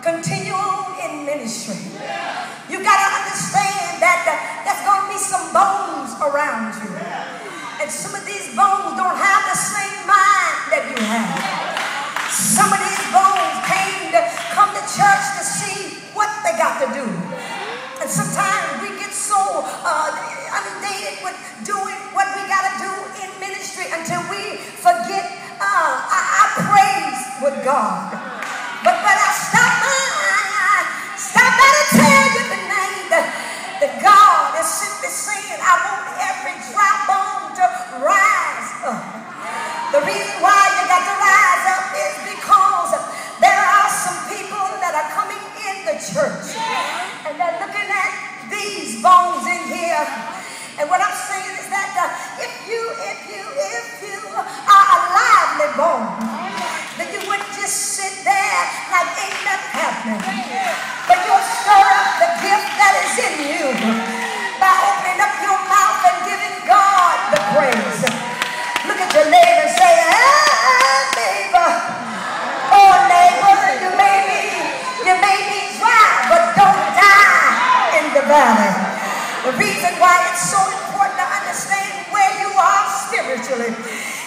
continue on in ministry. You got to understand that there's going to be some bones around you. And some of these bones don't have the same mind that you have. Some of these bones came to come to church to see what they got to do. And sometimes we get so inundated with doing what we got to do in ministry until we forget our praise with God. But I stop by to tell you tonight that God is simply saying, I want every dry bone to rise up. The reason why you got to rise up is because there are some people that are coming in the church and they're looking at these bones in here. And what I'm saying is that if you are a lively bone, then you wouldn't just sit there like ain't nothing happening. But you'll stir up the gift that is in you by opening up your mouth and giving God the praise. Look at your neighbor and say, neighbor. Oh, neighbor, you may be dry, but don't die in the valley. The reason why it's so important to understand where you are spiritually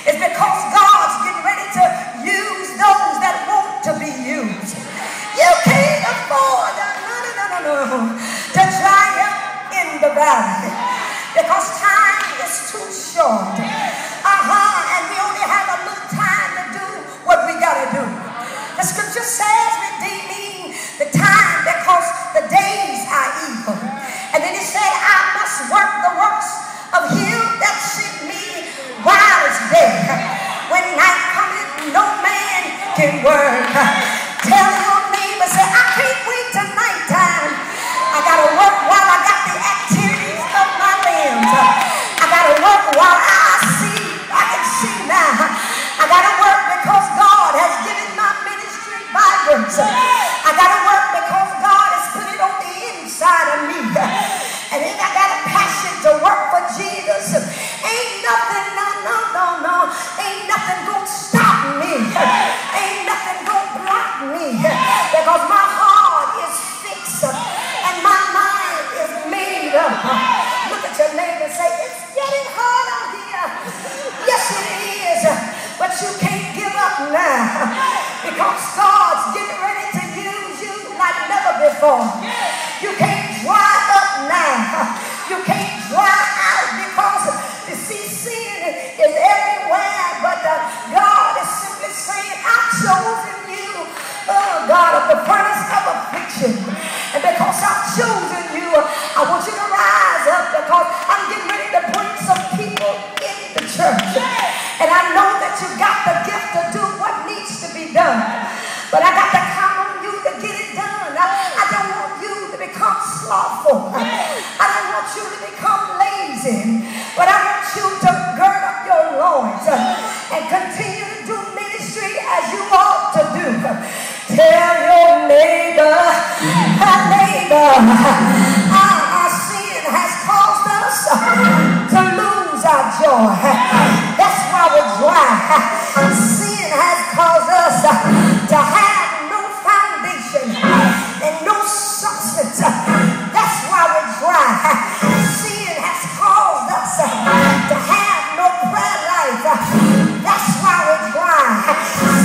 is because God's getting ready to use those that want to be used. You can't afford to dry up in the valley because time is too short. And we only have a little time to do what we got to do. The scripture says, redeeming the time because the days are evil. And then it said, I must work the works of him that sent me while it's day. When night cometh, no man can work. Tell your neighbor, say, I can't wait till nighttime. I got to work while I got the activities of my limbs. I got to work while I can see now. I got to work because God has given my ministry vibrance. I got to work because God has put it on the inside of me. And if I got a passion to work for Jesus, ain't nothing, no, ain't nothing gonna stop me. Ain't nothing gonna block me. Because my heart is fixed and my mind is made up. Look at your neighbor and say, it's getting hard out here. Yes, it is. But you can't give up now. Because God's getting ready to use you like never before. You can't dry up now. You can't dry out because you see sin is everywhere. But God is simply saying, I've chosen you, oh God, of the furnace of affliction. And because I've chosen you, I want you to rise up because I'm getting ready to bring some people in the church. And I know that you got the gift to do what needs to be done. But I got to count on you to get it done. I don't want you to become slothful. I don't want you to become lazy. But I want you to gird up your loins and continue to do ministry as you ought to do. Tell your neighbor, our sin has caused us to lose our joy. That's why we're dry. Sin has caused us to have no foundation and no substance. That's why we're dry. Sin has caused us to have no prayer life. That's why we're dry.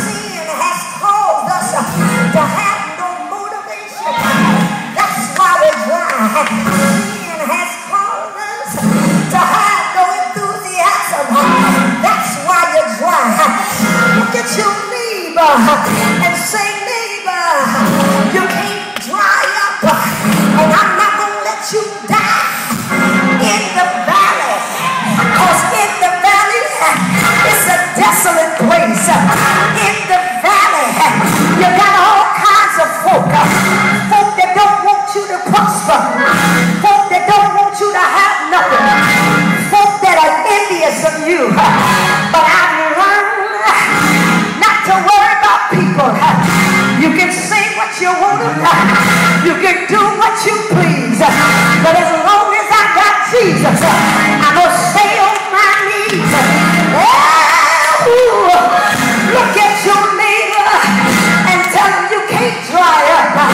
Sin has caused us to have no motivation. That's why we're dry. Sin has caused us to have no enthusiasm. That's why you're dry. Look at your neighbor and say, neighbor, you can't dry up, and I'm not going to let you die in the valley, because in the valley it's a desolate place. In the valley you got all kinds of folk that don't want you to prosper, folk that don't want you to have nothing, folk that are envious of you. But I've learned not to worry about people. You can say what you want to, you can do what you please, but as long as I got Jesus, I'm going to stay on my knees. Look at your neighbor and tell him you can't dry up.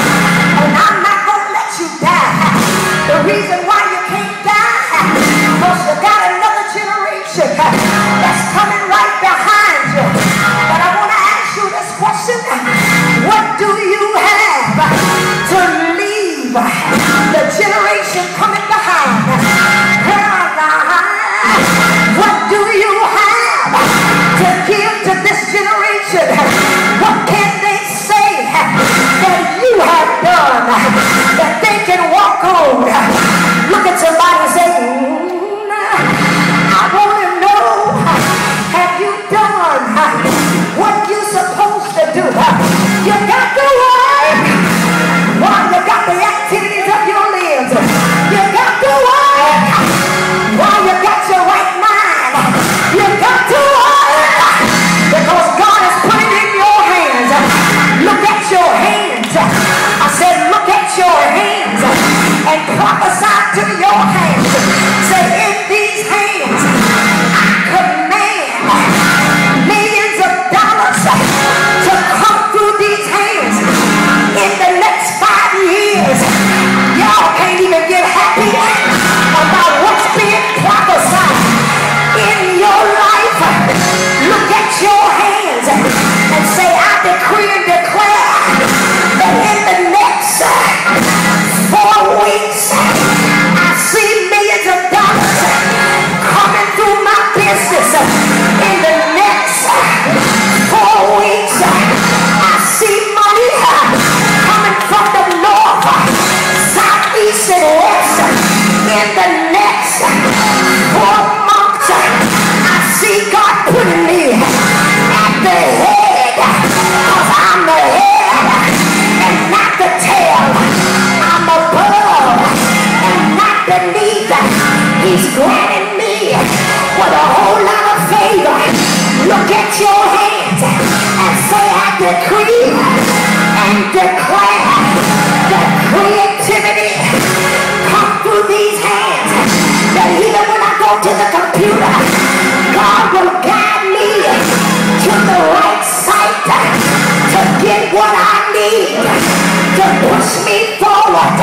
decree and declare that in the next 4 weeks, I see millions of dollars coming through my business. In the next 4 weeks, I see money coming from the north, south, east, and west. In the next 4 months, I see God putting me at the head, because I'm the head and not the tail. I'm above and not beneath. He's granting me with a whole lot of favor. Look at your hands and say, I decree and declare that creativity come through these hands, that even when I go to the computer, God will guide me to the right site to get what I need to push me forward.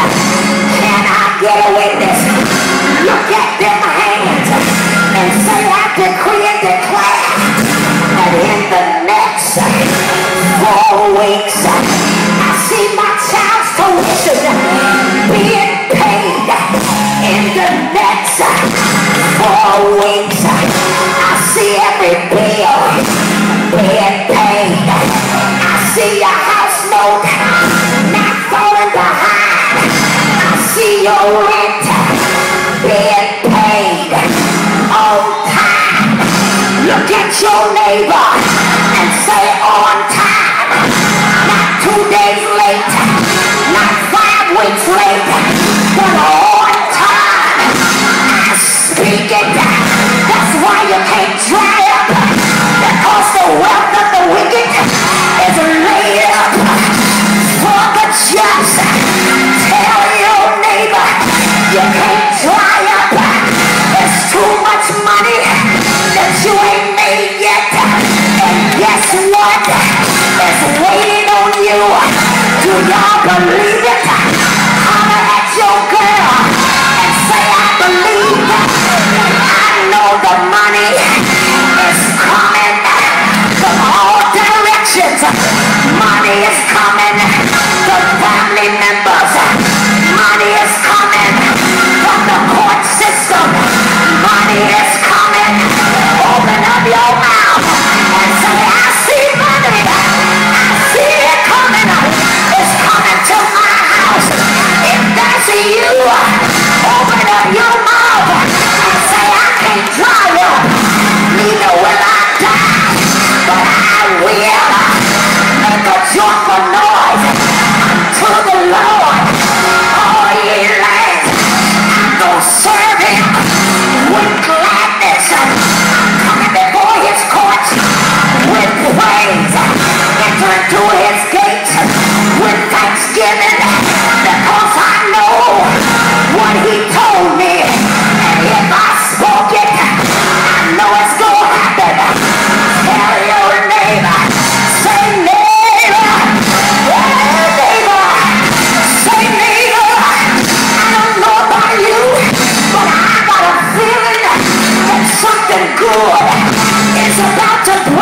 Can I get a witness? Look at them hands and say, I decree and declare that in the next 4 weeks, I see my child's tuition being paid. In the next 4 weeks, I see every bill being paid. I see your house note not falling behind. I see your rent being paid on time. Look at your neighbor and say, on time. Not 2 days late, not 5 weeks late, but on time. I speak it. That's why you can't dry up, because the wealth of the wicked is laid up for the just. Tell your neighbor, you can't dry up. There's too much money that you ain't made yet. And guess what? It's waiting on you. Do y'all believe it? Holler at your girl and say, I believe. I know the money is coming from all directions. Money is coming from family members. Money is coming from the court system. Money is coming. Open up your mouth and say, I see money. I see it coming. It's coming to my house. If that's you, open up your mouth and say, I can't dry up. Neither will I die, but I will make a joyful noise unto the Lord. All ye lands, I'm gonna serve him with gladness. I'm coming before his courts with praise. Enter into his gates with thanksgiving, because I know what he told me. And if I spoke it, I know it's gonna happen. Tell your neighbor, say neighbor, neighbor, say neighbor. I don't know about you, but I got a feeling that something good is about to break